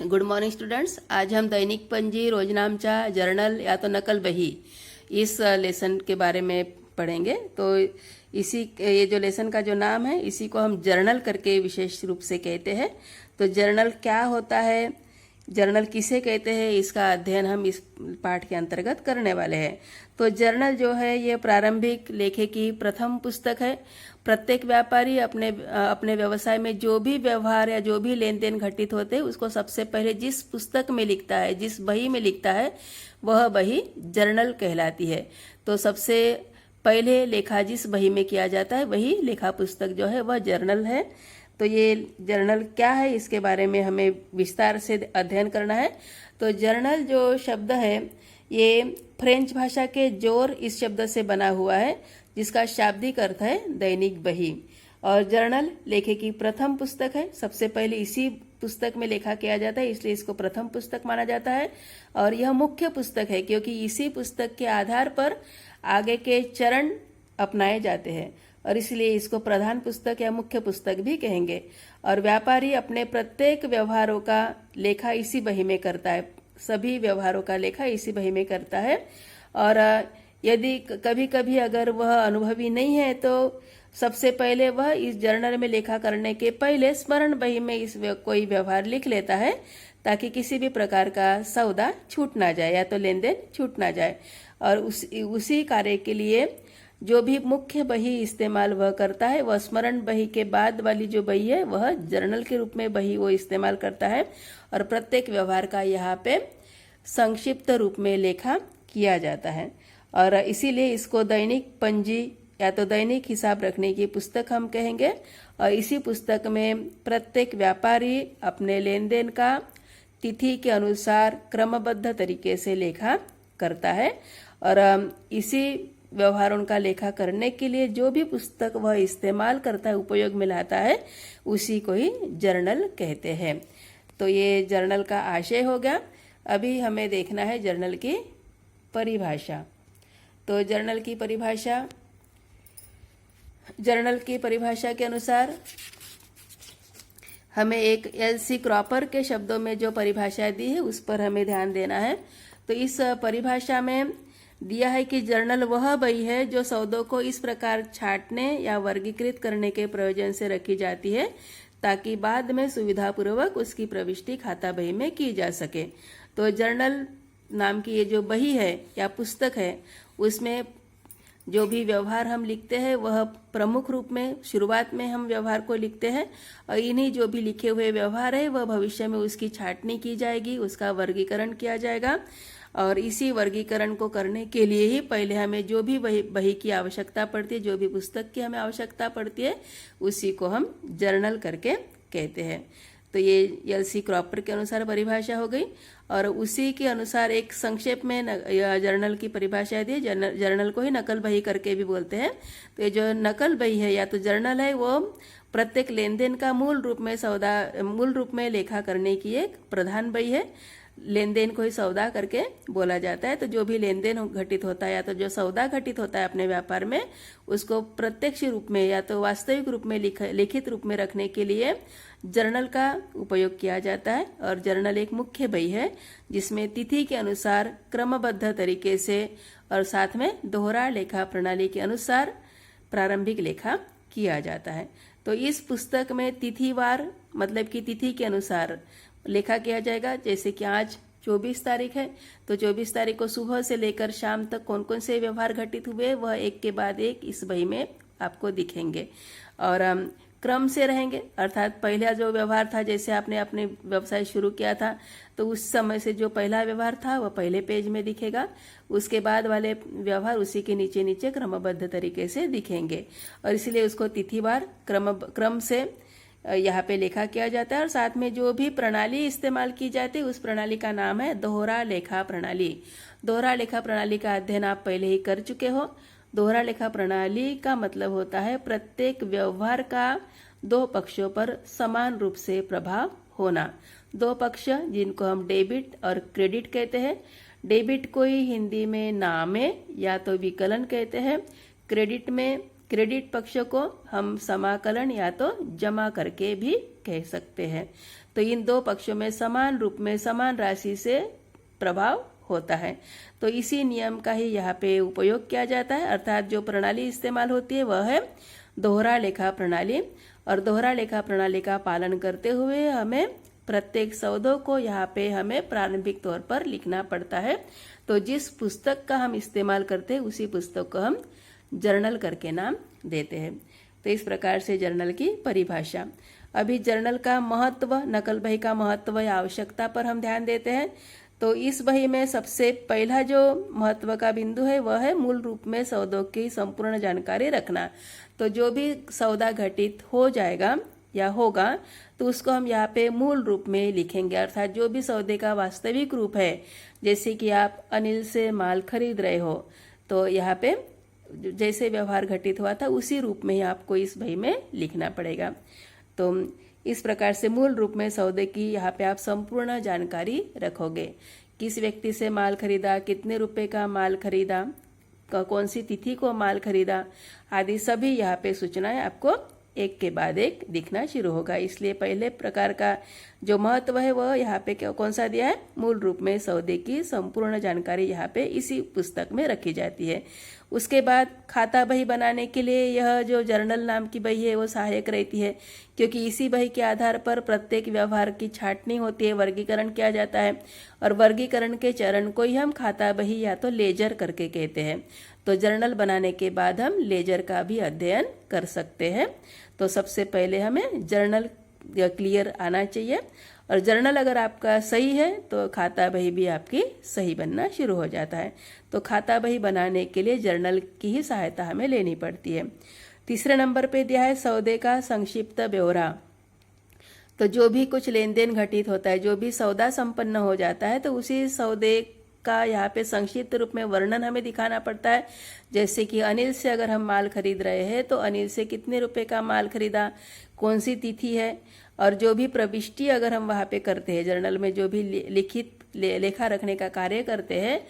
Good morning students. आज हम दैनिक पंजी, रोजनामचा, जर्नल या तो नकल बही इस लेसन के बारे में पढ़ेंगे। तो ये जो लेसन का जो नाम है इसी को हम जर्नल करके विशेष रूप से कहते हैं। तो जर्नल क्या होता है, जर्नल किसे कहते हैं, इसका अध्ययन हम इस पाठ के अंतर्गत करने वाले हैं। तो जर्नल जो है ये प्रारंभिक लेखे की प्रथम पुस्तक है। प्रत्येक व्यापारी अपने व्यवसाय में जो भी व्यवहार या जो भी लेन देन घटित होते हैं उसको सबसे पहले जिस पुस्तक में लिखता है, जिस बही में लिखता है, वह बही जर्नल कहलाती है। तो सबसे पहले लेखा जिस बही में किया जाता है वही लेखा पुस्तक जो है वह जर्नल है। तो ये जर्नल क्या है इसके बारे में हमें विस्तार से अध्ययन करना है। तो जर्नल जो शब्द है ये फ्रेंच भाषा के जोर इस शब्द से बना हुआ है, जिसका शाब्दिक अर्थ है दैनिक बही। और जर्नल लेखे की प्रथम पुस्तक है। सबसे पहले इसी पुस्तक में लेखा किया जाता है, इसलिए इसको प्रथम पुस्तक माना जाता है। और यह मुख्य पुस्तक है क्योंकि इसी पुस्तक के आधार पर आगे के चरण अपनाए जाते हैं और इसलिए इसको प्रधान पुस्तक या मुख्य पुस्तक भी कहेंगे। और व्यापारी अपने प्रत्येक व्यवहारों का लेखा इसी बही में करता है, सभी व्यवहारों का लेखा इसी बही में करता है। और यदि कभी कभी अगर वह अनुभवी नहीं है तो सबसे पहले वह इस जर्नल में लेखा करने के पहले स्मरण बही में कोई व्यवहार लिख लेता है ताकि किसी भी प्रकार का सौदा छूट ना जाए या तो लेन देन छूट ना जाए। और उसी कार्य के लिए जो भी मुख्य बही इस्तेमाल वह करता है, वह स्मरण बही के बाद वाली जो बही है वह जर्नल के रूप में बही वो इस्तेमाल करता है। और प्रत्येक व्यवहार का यहाँ पे संक्षिप्त रूप में लेखा किया जाता है और इसीलिए इसको दैनिक पंजी या तो दैनिक हिसाब रखने की पुस्तक हम कहेंगे। और इसी पुस्तक में प्रत्येक व्यापारी अपने लेन देन का तिथि के अनुसार क्रमबद्ध तरीके से लेखा करता है। और इसी व्यवहारों का लेखा करने के लिए जो भी पुस्तक वह इस्तेमाल करता है, उपयोग में लाता है, उसी को ही जर्नल कहते हैं। तो ये जर्नल का आशय हो गया। अभी हमें देखना है जर्नल की परिभाषा। तो जर्नल की परिभाषा के अनुसार हमें एक एल.सी. क्रॉपर के शब्दों में जो परिभाषा दी है उस पर हमें ध्यान देना है। तो इस परिभाषा में दिया है कि जर्नल वह बही है जो सौदों को इस प्रकार छांटने या वर्गीकृत करने के प्रयोजन से रखी जाती है ताकि बाद में सुविधापूर्वक उसकी प्रविष्टि खाता बही में की जा सके। तो जर्नल नाम की ये जो बही है या पुस्तक है उसमें जो भी व्यवहार हम लिखते हैं वह प्रमुख रूप में शुरुआत में हम व्यवहार को लिखते हैं और इन्हीं जो भी लिखे हुए व्यवहार है वह भविष्य में उसकी छांटनी की जाएगी, उसका वर्गीकरण किया जाएगा। और इसी वर्गीकरण को करने के लिए ही पहले हमें जो भी बही की आवश्यकता पड़ती है, जो भी पुस्तक की हमें आवश्यकता पड़ती है, उसी को हम जर्नल करके कहते हैं। तो ये एल.सी. क्रॉपर के अनुसार परिभाषा हो गई और उसी के अनुसार एक संक्षेप में जर्नल की परिभाषा दी। जर्नल को ही नकल बही करके भी बोलते हैं। तो ये जो नकल बही है या तो जर्नल है वो प्रत्येक लेन देन का मूल रूप में लेखा करने की एक प्रधान बही है। लेन देन को ही सौदा करके बोला जाता है। तो जो भी लेन देन घटित होता है या तो जो सौदा घटित होता है अपने व्यापार में, उसको प्रत्यक्ष रूप में या तो वास्तविक रूप में लिखित रूप में रखने के लिए जर्नल का उपयोग किया जाता है। और जर्नल एक मुख्य बही है जिसमें तिथि के अनुसार क्रमबद्ध तरीके से और साथ में दोहरा लेखा प्रणाली के अनुसार प्रारंभिक लेखा किया जाता है। तो इस पुस्तक में तिथिवार मतलब कि तिथि के अनुसार लेखा किया जाएगा। जैसे कि आज 24 तारीख है तो 24 तारीख को सुबह से लेकर शाम तक कौन कौन से व्यवहार घटित हुए वह एक के बाद एक इस बही में आपको दिखेंगे और क्रम से रहेंगे। अर्थात पहला जो व्यवहार था, जैसे आपने अपने व्यवसाय शुरू किया था तो उस समय से जो पहला व्यवहार था वह पहले पेज में दिखेगा, उसके बाद वाले व्यवहार उसी के नीचे नीचे क्रमबद्ध तरीके से दिखेंगे और इसलिए उसको तिथिवार क्रम से यहाँ पे लेखा किया जाता है। और साथ में जो भी प्रणाली इस्तेमाल की जाती है उस प्रणाली का नाम है दोहरा लेखा प्रणाली। दोहरा लेखा प्रणाली का अध्ययन आप पहले ही कर चुके हो। दोहरा लेखा प्रणाली का मतलब होता है प्रत्येक व्यवहार का दो पक्षों पर समान रूप से प्रभाव होना। दो पक्ष जिनको हम डेबिट और क्रेडिट कहते हैं। डेबिट को ही हिंदी में नामे या तो विकलन कहते हैं। क्रेडिट पक्ष को हम समाकलन या तो जमा करके भी कह सकते हैं। तो इन दो पक्षों में समान रूप में समान राशि से प्रभाव होता है। तो इसी नियम का ही यहाँ पे उपयोग किया जाता है, अर्थात जो प्रणाली इस्तेमाल होती है वह है दोहरा लेखा प्रणाली। और दोहरा लेखा प्रणाली का पालन करते हुए हमें प्रत्येक सौदों को यहाँ पे हमें प्रारंभिक तौर पर लिखना पड़ता है। तो जिस पुस्तक का हम इस्तेमाल करते हैं उसी पुस्तक को हम जर्नल करके नाम देते हैं। तो इस प्रकार से जर्नल की परिभाषा। अभी जर्नल का महत्व, नकल बही का महत्व या आवश्यकता पर हम ध्यान देते हैं। तो इस बही में सबसे पहला जो महत्व का बिंदु है वह है मूल रूप में सौदों की संपूर्ण जानकारी रखना। तो जो भी सौदा घटित हो जाएगा या होगा तो उसको हम यहाँ पे मूल रूप में लिखेंगे, अर्थात जो भी सौदे का वास्तविक रूप है। जैसे कि आप अनिल से माल खरीद रहे हो तो यहाँ पे जैसे व्यवहार घटित हुआ था उसी रूप में ही आपको इस बही में लिखना पड़ेगा। तो इस प्रकार से मूल रूप में सौदे की यहाँ पे आप संपूर्ण जानकारी रखोगे। किस व्यक्ति से माल खरीदा, कितने रुपए का माल खरीदा, कौन सी तिथि को माल खरीदा, आदि सभी यहाँ पे सूचनाएं आपको एक के बाद एक दिखना शुरू होगा। इसलिए पहले प्रकार का जो महत्व है वह यहाँ पे कौन सा दिया है, मूल रूप में सौदे की संपूर्ण जानकारी यहाँ पे इसी पुस्तक में रखी जाती है। उसके बाद खाता बही बनाने के लिए यह जो जर्नल नाम की बही है वो सहायक रहती है, क्योंकि इसी बही के आधार पर प्रत्येक व्यवहार की छांटनी होती है, वर्गीकरण किया जाता है। और वर्गीकरण के चरण को ही हम खाता बही या तो लेजर करके कहते हैं। तो जर्नल बनाने के बाद हम लेजर का भी अध्ययन कर सकते हैं। तो सबसे पहले हमें जर्नल क्लियर आना चाहिए, और जर्नल अगर आपका सही है तो खाता बही भी आपकी सही बनना शुरू हो जाता है। तो खाता बही बनाने के लिए जर्नल की ही सहायता हमें लेनी पड़ती है। तीसरे नंबर पे दिया है सौदे का संक्षिप्त ब्यौरा। तो जो भी कुछ लेन देन घटित होता है, जो भी सौदा संपन्न हो जाता है, तो उसी सौदे का यहाँ पे संक्षिप्त रूप में वर्णन हमें दिखाना पड़ता है। जैसे कि अनिल से अगर हम माल खरीद रहे हैं तो अनिल से कितने रुपए का माल खरीदा, कौन सी तिथि है, और जो भी प्रविष्टि अगर हम वहाँ पे करते हैं, जर्नल में जो भी लिखित लेखा रखने का कार्य करते हैं,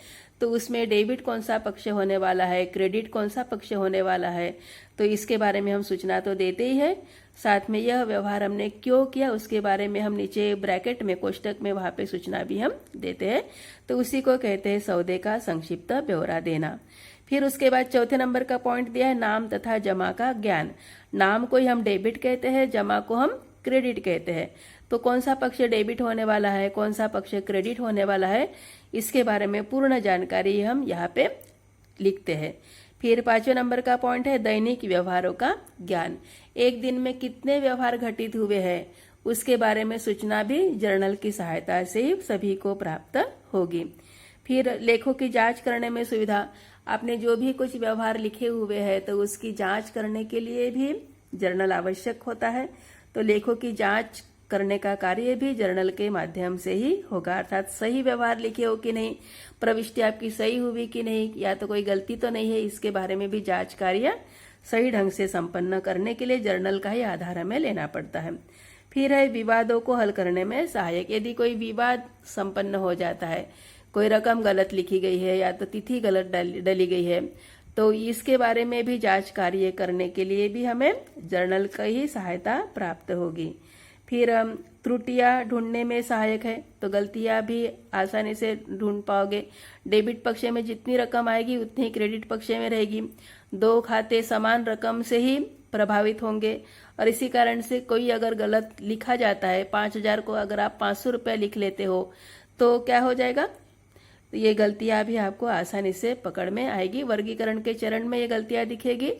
तो उसमें डेबिट कौन सा पक्ष होने वाला है, क्रेडिट कौन सा पक्ष होने वाला है, तो इसके बारे में हम सूचना तो देते ही है। साथ में यह व्यवहार हमने क्यों किया उसके बारे में हम नीचे ब्रैकेट में, कोष्टक में वहाँ पे सूचना भी हम देते हैं। तो उसी को कहते हैं सौदे का संक्षिप्त ब्यौरा देना। फिर उसके बाद चौथे नंबर का पॉइंट दिया है नाम तथा जमा का ज्ञान। नाम को ही हम डेबिट कहते हैं, जमा को हम क्रेडिट कहते हैं। तो कौन सा पक्ष डेबिट होने वाला है, कौन सा पक्ष क्रेडिट होने वाला है, इसके बारे में पूर्ण जानकारी हम यहाँ पे लिखते हैं। फिर पांचवें नंबर का पॉइंट है दैनिक व्यवहारों का ज्ञान। एक दिन में कितने व्यवहार घटित हुए हैं उसके बारे में सूचना भी जर्नल की सहायता से ही सभी को प्राप्त होगी। फिर लेखों की जांच करने में सुविधा। आपने जो भी कुछ व्यवहार लिखे हुए हैं तो उसकी जांच करने के लिए भी जर्नल आवश्यक होता है। तो लेखों की जांच करने का कार्य भी जर्नल के माध्यम से ही होगा, अर्थात सही व्यवहार लिखे हो कि नहीं, प्रविष्टि आपकी सही हुई कि नहीं, या तो कोई गलती तो नहीं है, इसके बारे में भी जांच कार्य सही ढंग से संपन्न करने के लिए जर्नल का ही आधार हमें लेना पड़ता है। फिर है विवादों को हल करने में सहायक। यदि कोई विवाद संपन्न हो जाता है, कोई रकम गलत लिखी गई है या तो तिथि गलत डली गई है, तो इसके बारे में भी जांच कार्य करने के लिए भी हमें जर्नल का ही सहायता प्राप्त होगी। फिर त्रुटियां ढूंढने में सहायक है, तो गलतियां भी आसानी से ढूंढ पाओगे। डेबिट पक्ष में जितनी रकम आएगी उतनी ही क्रेडिट पक्ष में रहेगी। दो खाते समान रकम से ही प्रभावित होंगे, और इसी कारण से कोई अगर गलत लिखा जाता है, 5,000 को अगर आप 500 रुपये लिख लेते हो तो क्या हो जाएगा, तो ये गलतियां भी आपको आसानी से पकड़ में आएगी। वर्गीकरण के चरण में ये गलतियां दिखेगी,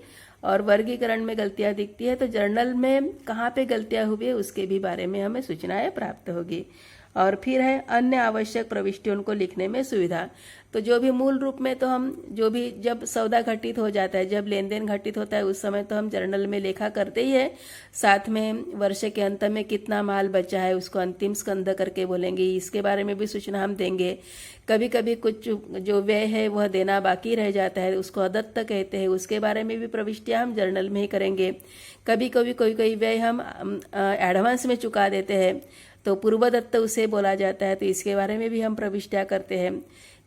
और वर्गीकरण में गलतियां दिखती है तो जर्नल में कहाँ पे गलतियां हुई है उसके भी बारे में हमें सूचनाएं प्राप्त होगी। और फिर है अन्य आवश्यक प्रविष्टियों को लिखने में सुविधा। तो जो भी मूल रूप में तो हम जो भी जब सौदा घटित हो जाता है, जब लेन देन घटित होता है, उस समय तो हम जर्नल में लेखा करते ही है। साथ में वर्ष के अंत में कितना माल बचा है उसको अंतिम स्कंध करके बोलेंगे, इसके बारे में भी सूचना हम देंगे। कभी कभी कुछ जो व्यय है वह देना बाकी रह जाता है, उसको अदत्त कहते हैं, उसके बारे में भी प्रविष्टियां हम जर्नल में ही करेंगे। कभी कभी कोई व्यय हम एडवांस में चुका देते हैं तो पूर्वदत्त उसे बोला जाता है, तो इसके बारे में भी हम प्रविष्टियां करते हैं।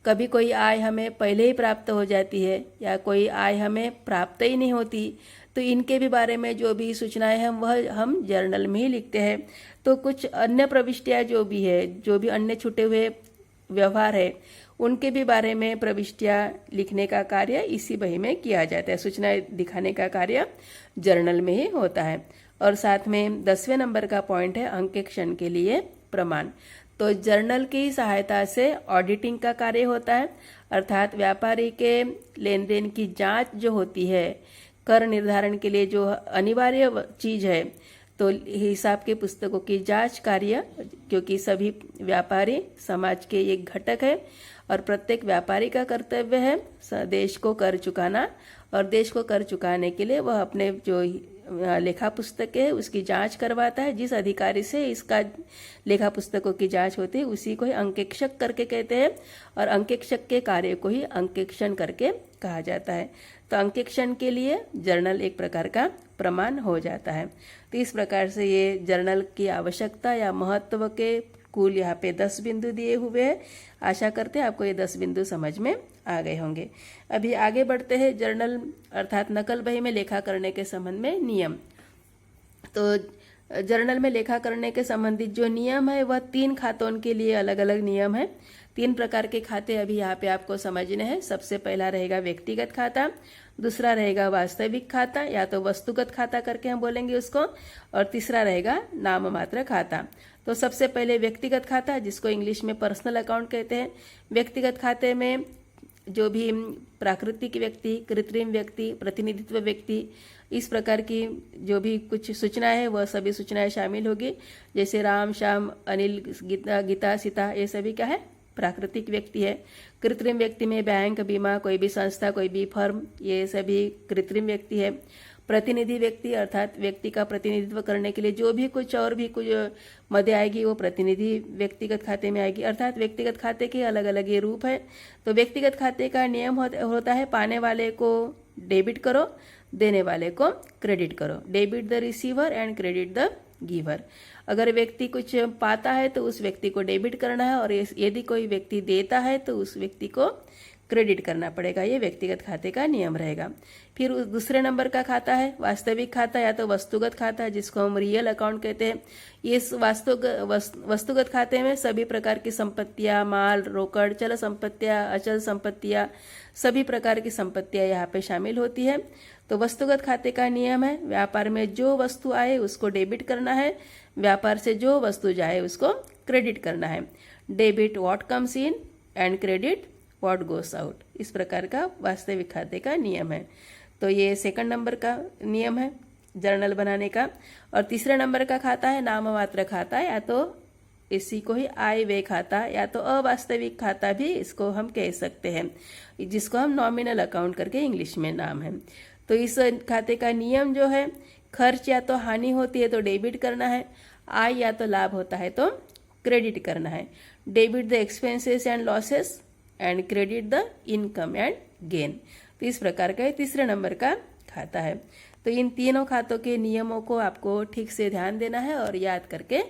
कभी कोई आय हमें पहले ही प्राप्त हो जाती है या कोई आय हमें प्राप्त ही नहीं होती, तो इनके भी बारे में जो भी सूचनाएं हैं वह हम जर्नल में ही लिखते हैं। तो कुछ अन्य प्रविष्टियां जो भी है, जो भी अन्य छूटे हुए व्यवहार है, उनके भी बारे में प्रविष्टियां लिखने का कार्य इसी बही में किया जाता है। सूचनाएं दिखाने का कार्य जर्नल में ही होता है। और साथ में 10वें नंबर का पॉइंट है अंकेक्षण के लिए प्रमाण। तो जर्नल की सहायता से ऑडिटिंग का कार्य होता है, अर्थात व्यापारी के लेन देन की जांच जो होती है, कर निर्धारण के लिए जो अनिवार्य चीज है, तो हिसाब के पुस्तकों की जांच कार्य, क्योंकि सभी व्यापारी समाज के एक घटक है और प्रत्येक व्यापारी का कर्तव्य है देश को कर चुकाना, और देश को कर चुकाने के लिए वह अपने जो लेखा पुस्तक है उसकी जांच करवाता है। जिस अधिकारी से इसका लेखा पुस्तकों की जांच होती है उसी को ही अंकेक्षक करके कहते हैं, और अंकेक्षक के कार्य को ही अंकेक्षण करके कहा जाता है। तो अंकेक्षण के लिए जर्नल एक प्रकार का प्रमाण हो जाता है। तो इस प्रकार से ये जर्नल की आवश्यकता या महत्व के कुल यहाँ पे 10 बिंदु दिए हुए हैं। आशा करते हैं आपको ये 10 बिंदु समझ में आ गए होंगे। अभी आगे बढ़ते हैं। जर्नल अर्थात नकल बही में लेखा करने के संबंध में नियम। तो जर्नल में लेखा करने के संबंधित जो नियम है वह 3 खातों के लिए अलग अलग नियम है। 3 प्रकार के खाते अभी यहाँ पे आपको समझने हैं। सबसे पहला रहेगा व्यक्तिगत खाता, दूसरा रहेगा वास्तविक खाता या तो वस्तुगत खाता करके हम बोलेंगे उसको, और तीसरा रहेगा नाम मात्र खाता। तो सबसे पहले व्यक्तिगत खाता, जिसको इंग्लिश में पर्सनल अकाउंट कहते हैं। व्यक्तिगत खाते में जो भी प्राकृतिक व्यक्ति, कृत्रिम व्यक्ति, प्रतिनिधित्व व्यक्ति, इस प्रकार की जो भी कुछ सूचनाएं है वह सभी सूचनाएं शामिल होगी। जैसे राम, श्याम, अनिल, गीता, सीता, ये सभी क्या है, प्राकृतिक व्यक्ति है। कृत्रिम व्यक्ति में बैंक, बीमा, कोई भी संस्था, कोई भी फर्म, ये सभी कृत्रिम व्यक्ति है। प्रतिनिधि व्यक्ति अर्थात व्यक्ति का प्रतिनिधित्व करने के लिए जो भी कुछ और भी कुछ मदे आएगी वो प्रतिनिधि व्यक्तिगत खाते में आएगी। अर्थात व्यक्तिगत खाते के अलग अलग ये रूप है। तो व्यक्तिगत खाते का नियम होता है पाने वाले को डेबिट करो, देने वाले को क्रेडिट करो। Debit the receiver and credit the giver. अगर व्यक्ति कुछ पाता है तो उस व्यक्ति को डेबिट करना है, और यदि कोई व्यक्ति देता है तो उस व्यक्ति को क्रेडिट करना पड़ेगा। ये व्यक्तिगत खाते का नियम रहेगा। फिर दूसरे नंबर का खाता है वास्तविक खाता या तो वस्तुगत खाता, जिसको हम रियल अकाउंट कहते हैं। ये वस्तुगत खाते में सभी प्रकार की संपत्तियां, माल, रोकड़, चल संपत्तियां, अचल संपत्तियां, सभी प्रकार की संपत्तियां यहाँ पे शामिल होती है। तो वस्तुगत खाते का नियम है व्यापार में जो वस्तु आए उसको डेबिट करना है, व्यापार से जो वस्तु जाए उसको क्रेडिट करना है। Debit what comes in and credit what goes out. इस प्रकार का वास्तविक खाते का नियम है। तो ये सेकंड नंबर का नियम है जर्नल बनाने का। और तीसरे नंबर का खाता है नाम मात्र खाता, या तो इसी को ही आय व्यय खाता या तो अवास्तविक खाता भी इसको हम कह सकते हैं, जिसको हम नॉमिनल अकाउंट करके इंग्लिश में नाम है। तो इस खाते का नियम जो है, खर्च या तो हानि होती है तो डेबिट करना है, आय या तो लाभ होता है तो क्रेडिट करना है। Debit the expenses and losses and credit the income and gain. तो इस प्रकार का तीसरे नंबर का खाता है। तो इन तीनों खातों के नियमों को आपको ठीक से ध्यान देना है और याद करके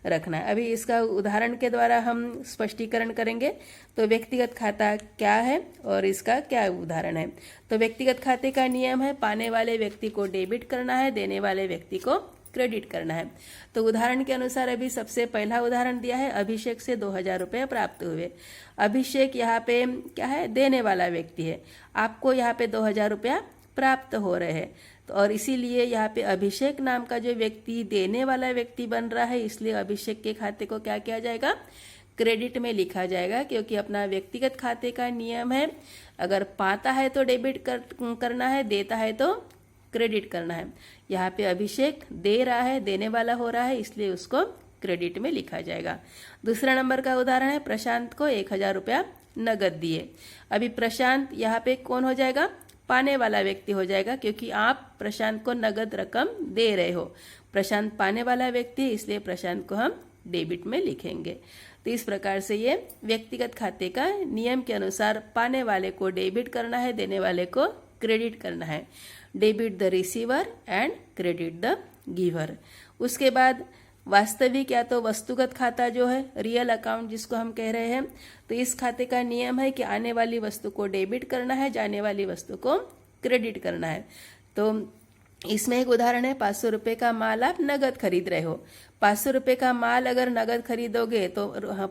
रखना है। अभी इसका उदाहरण के द्वारा हम स्पष्टीकरण करेंगे। तो व्यक्तिगत खाता क्या है और इसका क्या उदाहरण है। तो व्यक्तिगत खाते का नियम है पाने वाले व्यक्ति को डेबिट करना है, देने वाले व्यक्ति को क्रेडिट करना है। तो उदाहरण के अनुसार अभी सबसे पहला उदाहरण दिया है, अभिषेक से 2000 रुपये प्राप्त हुए। अभिषेक यहाँ पे क्या है, देने वाला व्यक्ति है। आपको यहाँ पे 2000 रुपया प्राप्त हो रहे हैं, तो और इसीलिए यहाँ पे अभिषेक नाम का जो व्यक्ति देने वाला व्यक्ति बन रहा है, इसलिए अभिषेक के खाते को क्या किया जाएगा, क्रेडिट में लिखा जाएगा। क्योंकि अपना व्यक्तिगत खाते का नियम है अगर पाता है तो डेबिट करना है, देता है तो क्रेडिट करना है। यहाँ पे अभिषेक दे रहा है, देने वाला हो रहा है, इसलिए उसको क्रेडिट में लिखा जाएगा। दूसरा नंबर का उदाहरण है प्रशांत को 1000 रुपया नगद दिए। अभी प्रशांत यहाँ पे कौन हो जाएगा, पाने वाला व्यक्ति हो जाएगा, क्योंकि आप प्रशांत को नगद रकम दे रहे हो। प्रशांत पाने वाला व्यक्ति, इसलिए प्रशांत को हम डेबिट में लिखेंगे। तो इस प्रकार से ये व्यक्तिगत खाते का नियम के अनुसार पाने वाले को डेबिट करना है, देने वाले को क्रेडिट करना है। Debit the receiver and credit the giver. उसके बाद वास्तविक या तो वस्तुगत खाता जो है, रियल अकाउंट जिसको हम कह रहे हैं, तो इस खाते का नियम है कि आने वाली वस्तु को डेबिट करना है, जाने वाली वस्तु को क्रेडिट करना है। तो इसमें एक उदाहरण है, 500 रुपये का माल आप नगद खरीद रहे हो। 500 रुपये का माल अगर नगद खरीदोगे तो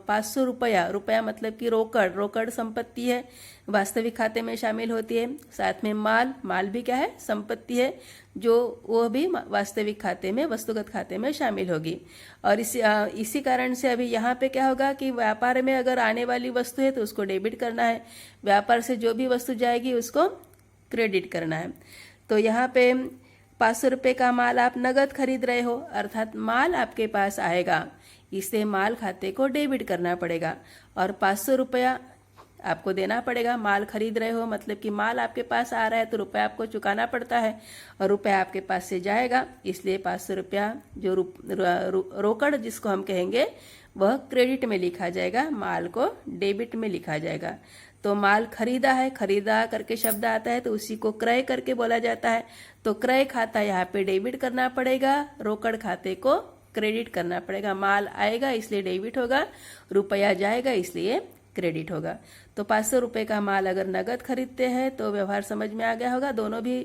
500 रुपया मतलब कि रोकड़ संपत्ति है, वास्तविक खाते में शामिल होती है। साथ में माल भी क्या है, संपत्ति है, जो वो भी वास्तविक खाते में, वस्तुगत खाते में शामिल होगी। और इसी कारण से अभी यहाँ पे क्या होगा कि व्यापार में अगर आने वाली वस्तु है तो उसको डेबिट करना है, व्यापार से जो भी वस्तु जाएगी उसको क्रेडिट करना है। तो यहाँ पे 500 रुपये का माल आप नगद खरीद रहे हो, अर्थात माल आपके पास आएगा, इससे माल खाते को डेबिट करना पड़ेगा और 500 रुपया आपको देना पड़ेगा। माल खरीद रहे हो मतलब कि माल आपके पास आ रहा है तो रुपया आपको चुकाना पड़ता है और रुपया आपके पास से जाएगा, इसलिए 500 रुपया जो रोकड़ जिसको हम कहेंगे वह क्रेडिट में लिखा जाएगा, माल को डेबिट में लिखा जाएगा। तो माल खरीदा है, खरीदा करके शब्द आता है तो उसी को क्रय करके बोला जाता है। तो क्रय खाता यहाँ पे डेबिट करना पड़ेगा, रोकड़ खाते को क्रेडिट करना पड़ेगा। माल आएगा इसलिए डेबिट होगा, रुपया जाएगा इसलिए क्रेडिट होगा। तो 500 रुपये का माल अगर नगद खरीदते हैं तो व्यवहार समझ में आ गया होगा। दोनों भी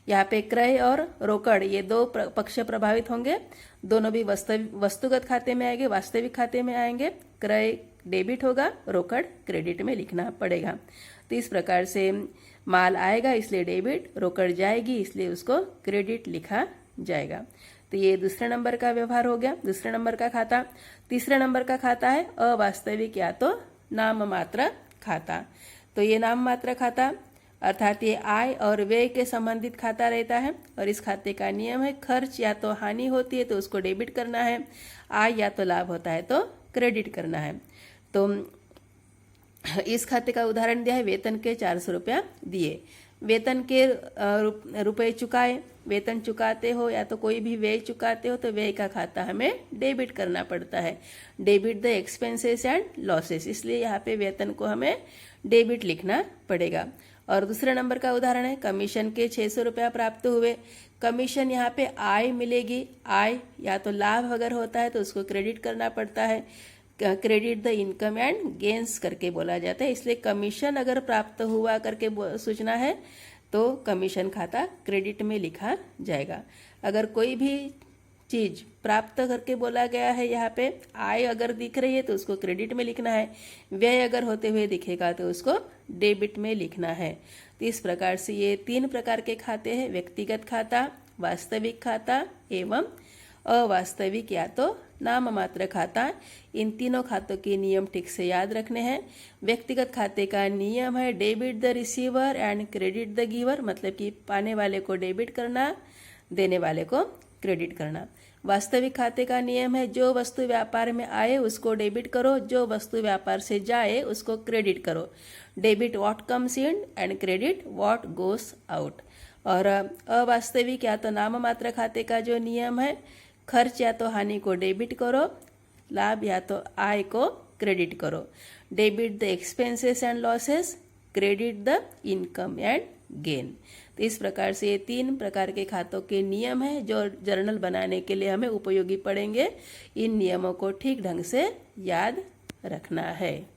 यहाँ पे क्रय और रोकड़ ये दो पक्ष प्रभावित होंगे, दोनों भी वस्तुगत खाते में आएंगे, वास्तविक खाते में आएंगे। क्रय डेबिट होगा, रोकड़ क्रेडिट में लिखना पड़ेगा। तो इस प्रकार से माल आएगा इसलिए डेबिट, रोकड़ जाएगी इसलिए उसको क्रेडिट लिखा जाएगा। तो ये दूसरे नंबर का व्यवहार हो गया, दूसरे नंबर का खाता। तीसरे नंबर का खाता है अवास्तविक या तो नाम मात्र खाता। तो ये नाम मात्र खाता अर्थात ये आय और व्यय के संबंधित खाता रहता है और इस खाते का नियम है, खर्च या तो हानि होती है तो उसको डेबिट करना है, आय या तो लाभ होता है तो क्रेडिट करना है। तो इस खाते का उदाहरण दिया है, वेतन के 400 रुपया दिए, वेतन के रुपए चुकाए, वेतन चुकाते हो या तो कोई भी व्यय चुकाते हो तो व्यय का खाता हमें डेबिट करना पड़ता है, debit the expenses and losses, इसलिए यहाँ पे वेतन को हमें डेबिट लिखना पड़ेगा। और दूसरे नंबर का उदाहरण है, कमीशन के 600 रुपया प्राप्त हुए, कमीशन यहाँ पे आय मिलेगी, आय या तो लाभ अगर होता है तो उसको क्रेडिट करना पड़ता है, credit the income and gains करके बोला जाता है, इसलिए कमीशन अगर प्राप्त हुआ करके सूचना है तो कमीशन खाता क्रेडिट में लिखा जाएगा। अगर कोई भी चीज प्राप्त करके बोला गया है, यहाँ पे आय अगर दिख रही है तो उसको क्रेडिट में लिखना है, व्यय अगर होते हुए दिखेगा तो उसको डेबिट में लिखना है। तो इस प्रकार से ये 3 प्रकार के खाते हैं, व्यक्तिगत खाता, वास्तविक खाता एवं अवास्तविक या तो नाम मात्र खाता। इन तीनों खातों के नियम ठीक से याद रखने हैं। व्यक्तिगत खाते का नियम है debit the receiver and credit the giver, मतलब कि पाने वाले को डेबिट करना, देने वाले को क्रेडिट करना। वास्तविक खाते का नियम है जो वस्तु व्यापार में आए उसको डेबिट करो, जो वस्तु व्यापार से जाए उसको क्रेडिट करो, debit what comes in and credit what goes out. और अवास्तविक या तो नाम मात्र खाते का जो नियम है, खर्च या तो हानि को डेबिट करो, लाभ या तो आय को क्रेडिट करो, debit the expenses and losses, credit the income and gain. तो इस प्रकार से ये 3 प्रकार के खातों के नियम हैं जो जर्नल बनाने के लिए हमें उपयोगी पड़ेंगे। इन नियमों को ठीक ढंग से याद रखना है।